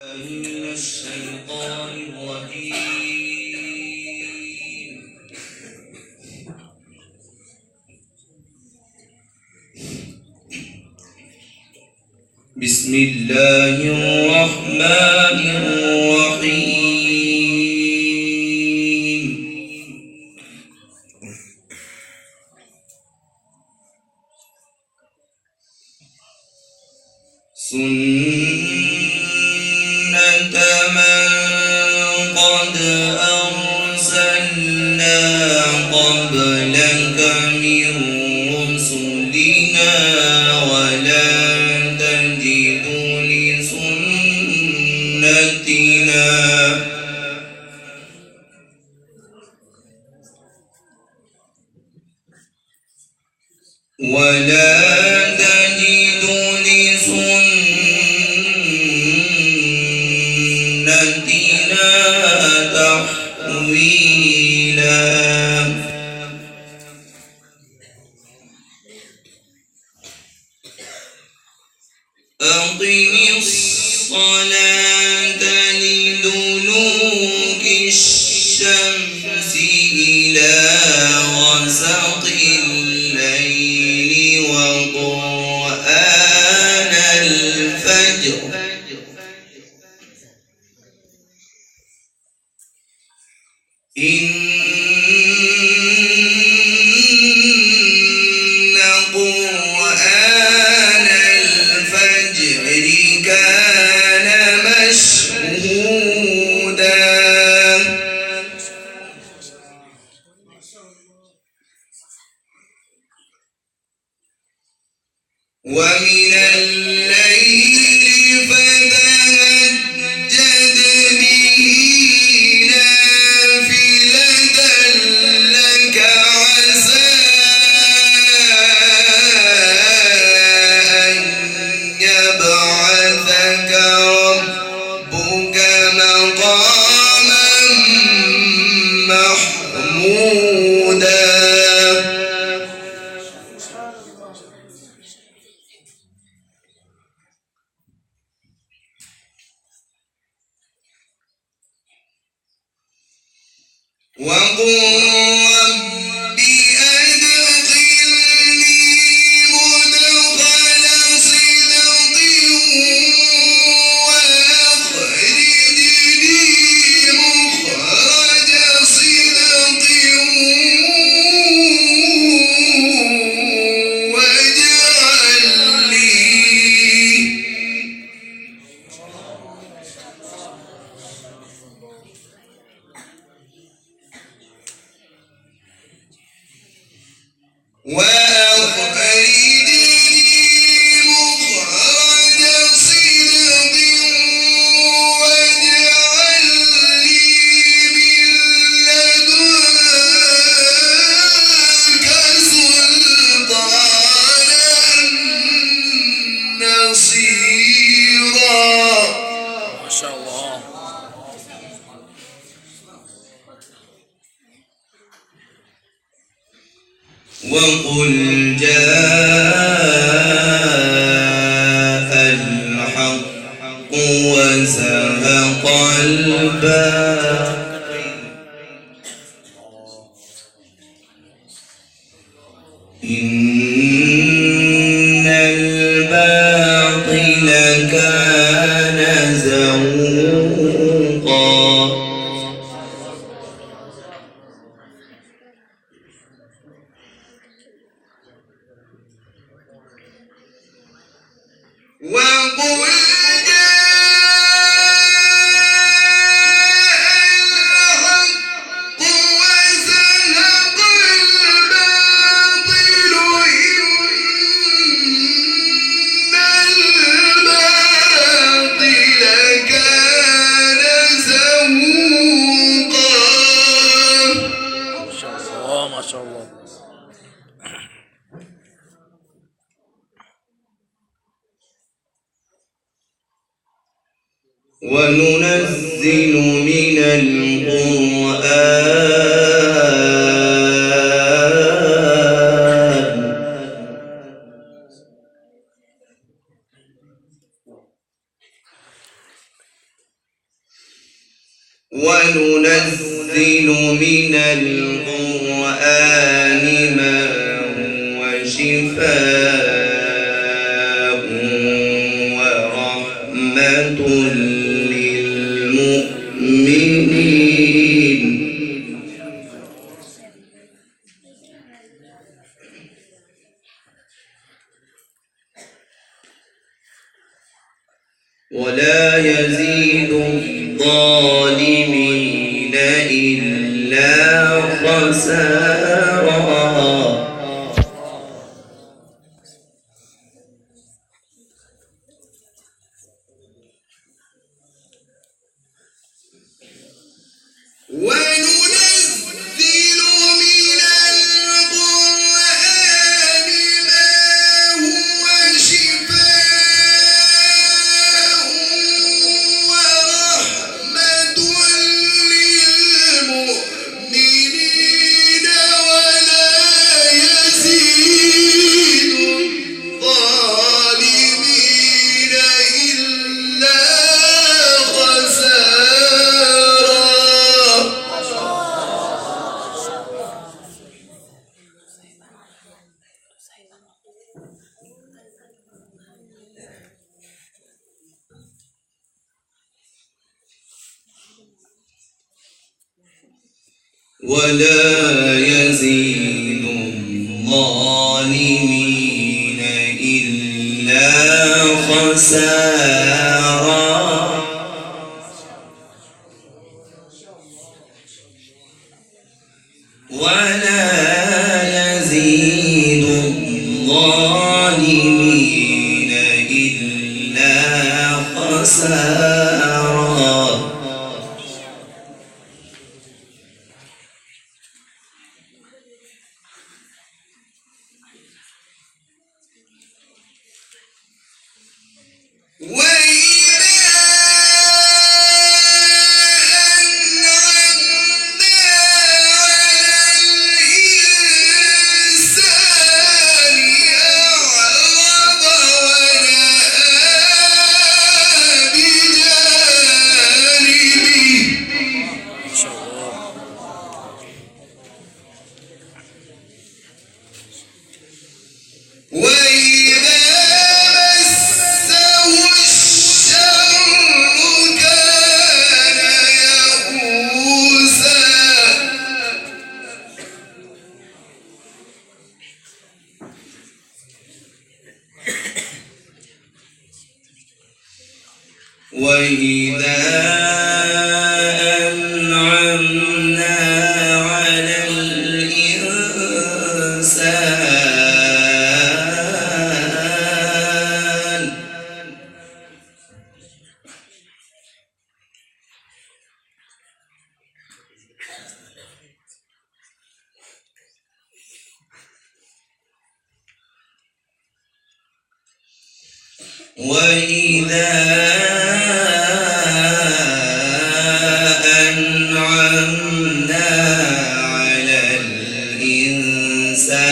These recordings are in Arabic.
من الشيطان الرجيم. بسم الله الرحمن الرحيم. سنة من قد أرسلنا قبلك من رسلنا ولا تجد لسنتنا تحويلا. أقم الصلاة لدلوك الشمس إلى غسق الليل وقرآن الفجر إن قرآن الفجر كان مشهودا. ومن الليل فتهجد به نافلة لك عسى أن يبعثك ربك مقاما محمودا. وقل رب أدخلني مدخل صدق وأخرجني مخرج صدق واجعل لي مخرج صدق واجعل لي من لدنك سلطانا نصيرا. ما شاء الله. وقل جاء الحق وزهق الباطل إن الباطل كان زهوقا. وقل جاء الحق وزهق الباطل إن الباطل كان زهوقا. ما شاء الله ما شاء الله. وننزل من القرآن وننزل من القرآن ما هو شفاء ورحمة للمؤمنين ولا يزيد الظالمين إلا خسارا ولا يزيد الظالمين إلا خسارا ولا يزيد الظالمين إلا خسارا وإذا أنعمنا على الإنسان وإذا أنعمنا على الإنسان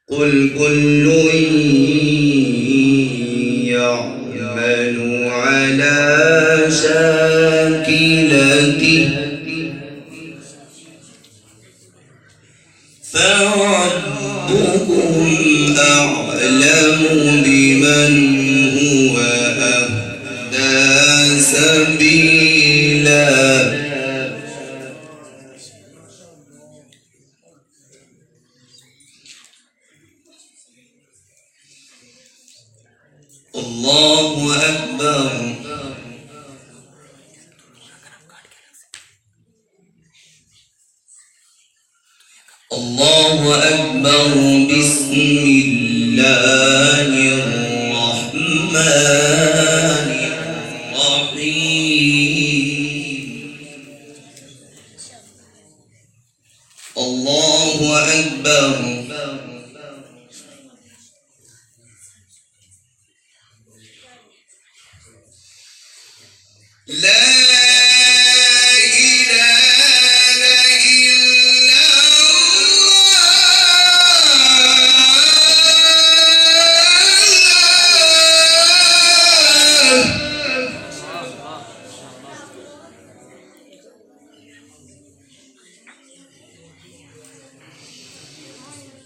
قل كل يعمل على شاكلته فربكم أعلم بمن هو أهدى سبيلا الله أكبر أكبر بسم الله الرحمن الرحيم الله أكبر لا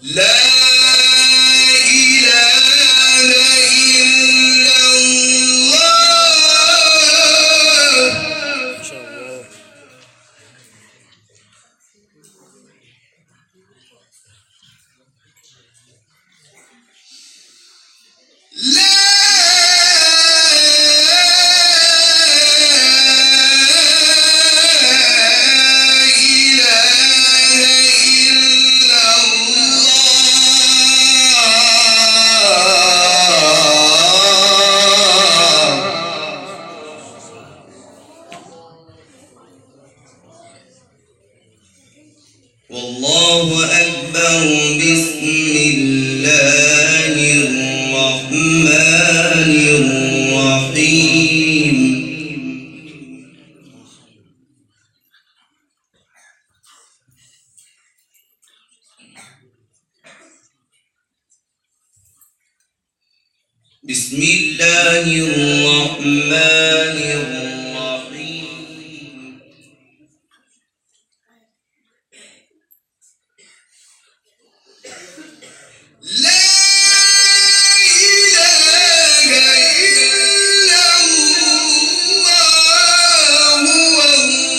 لا إله إلا الله ما شاء الله. لا والله أكبر بسم الله الرحمن الرحيم بسم الله الرحمن الرحيم لا إله إلا الله والله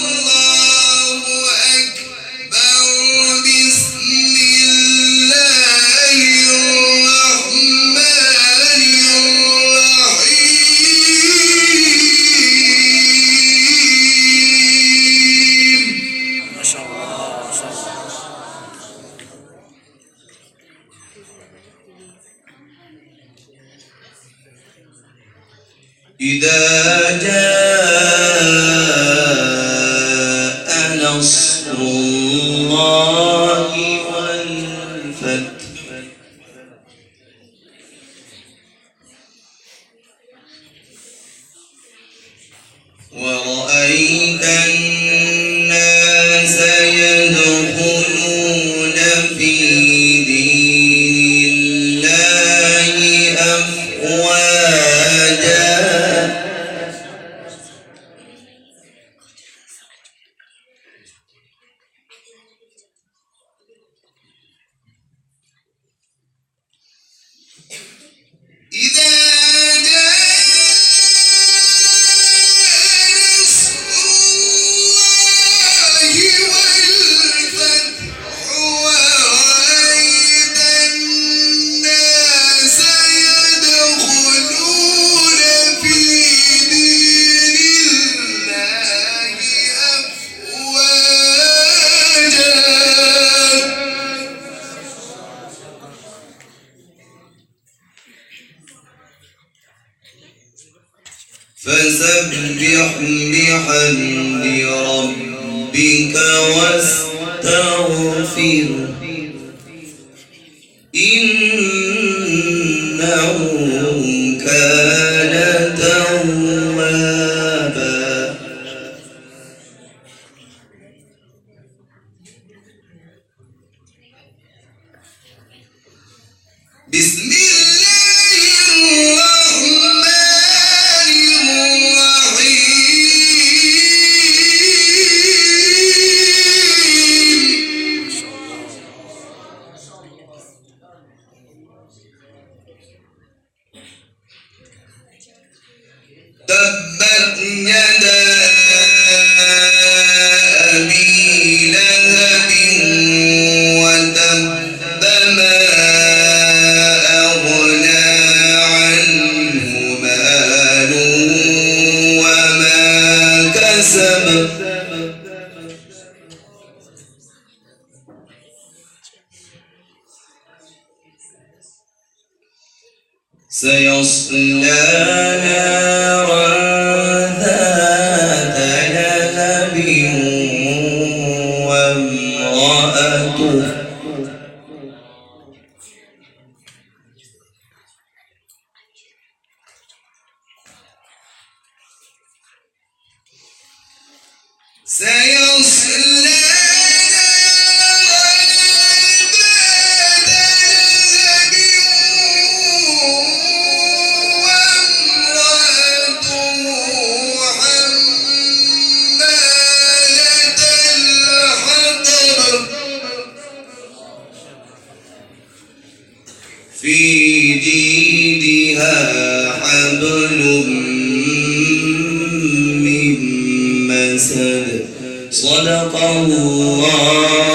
أكبر بسم الله الرحمن الرحيم ما شاء الله. ما شاء الله. إذا جاء نصر الله والفتح ورأيت الناس يدخلون في دين الله أفواجا إذا جاء نصر الله والفتح ورأيت الناس يدخلون في دين الله أفواجا فسبح بحمد ربك واستغفره إنه كان توابا بسم الله الرحمن الرحيم تبت يدا أبي لهب وتب ما أغنى عنه ماله وما كسب سيصلى نارا ذات لهب وامرأته سيصلى في جيدها حبل من مسد صدق الله